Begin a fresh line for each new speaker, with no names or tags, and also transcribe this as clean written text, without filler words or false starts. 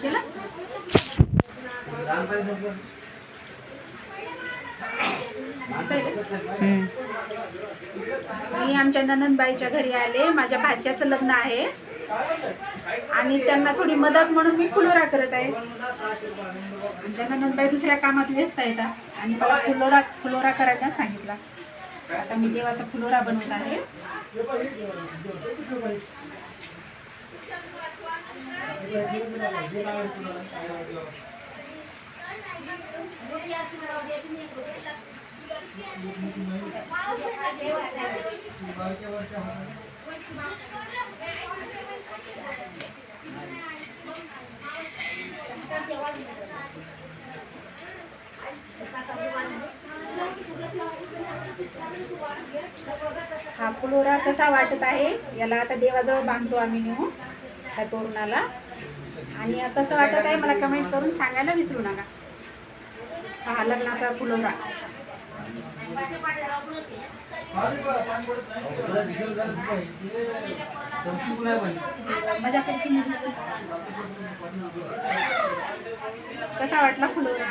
केला मी आमच्या ननंदबाईच्या घरी आले. माझ्या भाच्याचं लग्न आहे आणि त्यांना थोडी मदत म्हणून मी फुलोरा करत आहे. आमच्या ननंदबाई दुसऱ्या कामात व्यस्त आहेत आणि मला फुलोरा करायला सांगितला. आता मी देवाचा फुलोरा बनवत आहे. हा फुलोरा कसा वाटत आहे याला आता देवाजवळ बांधतो आम्ही नेऊन त्या तोरणाला. आणि कसं वाटत आहे मला कमेंट करून सांगायला विसरू नका. हा लग्नाचा फुलोरा. कसा वाटला फुलोरा?